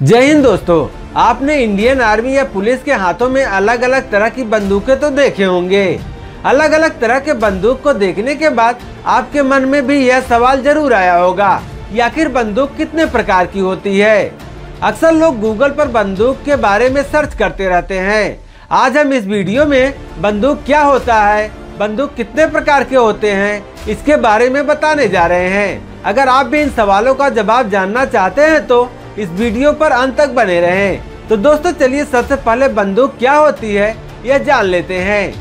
जय हिंद दोस्तों, आपने इंडियन आर्मी या पुलिस के हाथों में अलग अलग तरह की बंदूकें तो देखे होंगे। अलग अलग तरह के बंदूक को देखने के बाद आपके मन में भी यह सवाल जरूर आया होगा कि आखिर बंदूक कितने प्रकार की होती है। अक्सर लोग गूगल पर बंदूक के बारे में सर्च करते रहते हैं। आज हम इस वीडियो में बंदूक क्या होता है, बंदूक कितने प्रकार के होते हैं, इसके बारे में बताने जा रहे हैं। अगर आप भी इन सवालों का जवाब जानना चाहते हैं तो इस वीडियो पर अंत तक बने रहें। तो दोस्तों चलिए सबसे पहले बंदूक क्या होती है यह जान लेते हैं।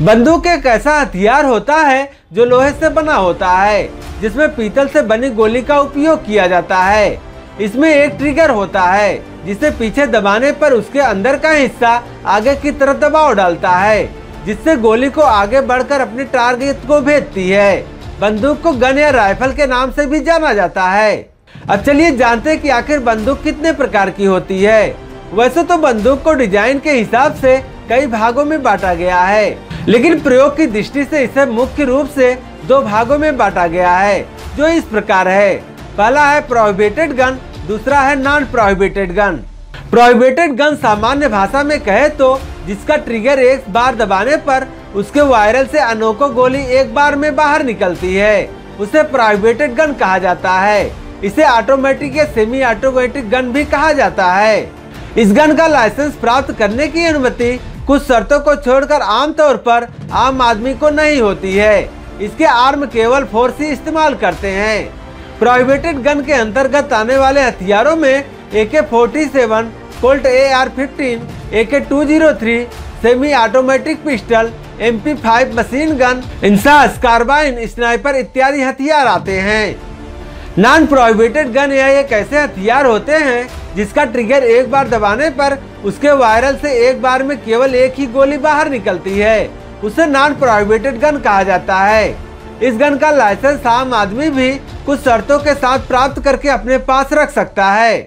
बंदूक एक ऐसा हथियार होता है जो लोहे से बना होता है, जिसमें पीतल से बनी गोली का उपयोग किया जाता है। इसमें एक ट्रिगर होता है जिसे पीछे दबाने पर उसके अंदर का हिस्सा आगे की तरफ दबाव डालता है, जिससे गोली को आगे बढ़कर अपने टारगेट को भेजती है। बंदूक को गन या राइफल के नाम से भी जाना जाता है। अब चलिए जानते हैं कि आखिर बंदूक कितने प्रकार की होती है। वैसे तो बंदूक को डिजाइन के हिसाब से कई भागों में बांटा गया है, लेकिन प्रयोग की दृष्टि से इसे मुख्य रूप से दो भागों में बांटा गया है, जो इस प्रकार है। पहला है प्रोहिबिटेड गन, दूसरा है non prohibited gun. Prohibited gun सामान्य भाषा में कहे तो जिसका ट्रिगर एक बार दबाने पर उसके वायरल से अनोखो गोली एक बार में बाहर निकलती है, उसे प्रोहिबिटेड गन कहा जाता है। इसे ऑटोमेटिक या सेमी ऑटोमेटिक गन भी कहा जाता है। इस गन का लाइसेंस प्राप्त करने की अनुमति कुछ शर्तों को छोड़कर आमतौर पर आम आदमी को नहीं होती है। इसके आर्म केवल फोर्स ही इस्तेमाल करते हैं। प्रोहिबिटेड गन के अंतर्गत आने वाले हथियारों में AK-47, Colt AR-15, AK-203, semi automatic pistol, MP5 machine gun, INSAS, carbine, sniper इत्यादि हथियार आते हैं। नॉन प्रोहिबिटेड गन यह एक ऐसे हथियार होते हैं जिसका ट्रिगर एक बार दबाने पर उसके वायरल से एक बार में केवल एक ही गोली बाहर निकलती है, उसे नॉन प्रोहिबिटेड गन कहा जाता है। इस गन का लाइसेंस आम आदमी भी कुछ शर्तों के साथ प्राप्त करके अपने पास रख सकता है।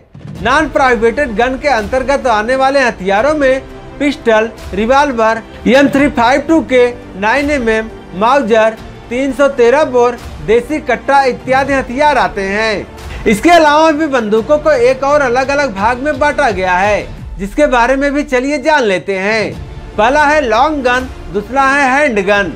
नॉन प्रोहिबिटेड गन के अंतर्गत आने वाले हथियारों में pistol, revolver, M352K, 9mm, Mauser, 313 bore, देसी कट्टा इत्यादि हथियार आते हैं। इसके अलावा भी बंदूकों को एक और अलग अलग भाग में बांटा गया है, जिसके बारे में भी चलिए जान लेते हैं। पहला है लॉन्ग गन, दूसरा है हैंड गन।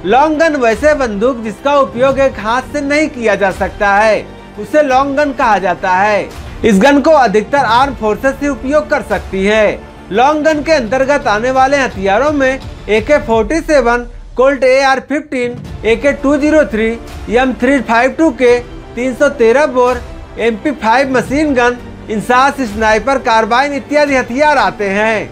लॉन्ग गन वैसे बंदूक जिसका उपयोग एक हाथ से नहीं किया जा सकता है, उसे लॉन्ग गन कहा जाता है। इस गन को अधिकतर आर्म फोर्सेस ही उपयोग कर सकती है। लॉन्ग गन के अंतर्गत आने वाले हथियारों में AK-47, Colt AR-15, AK-203, M352K, 313 bore, MP5 machine gun, INSAS, sniper, carbine इत्यादि हथियार आते हैं।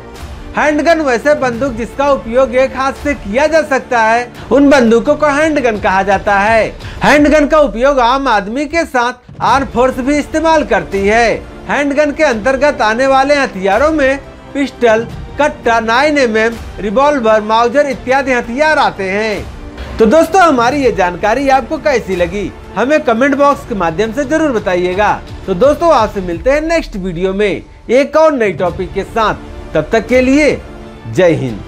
हैंडगन वैसे बंदूक जिसका उपयोग एक हाथ से किया जा सकता है, उन बंदूकों को हैंडगन कहा जाता है। हैंडगन का उपयोग आम आदमी के साथ आर्म फोर्स भी इस्तेमाल करती है। हैंडगन के अंतर्गत आने वाले हथियारों में पिस्टल, कट्टा, 9mm, रिवॉल्वर, माउजर इत्यादि हथियार आते हैं। तो दोस्तों हमारी ये जानकारी आपको कैसी लगी हमें कमेंट बॉक्स के माध्यम से जरूर बताइएगा। तो दोस्तों आपसे मिलते हैं नेक्स्ट वीडियो में एक और नई टॉपिक के साथ। तब तक के लिए जय हिंद।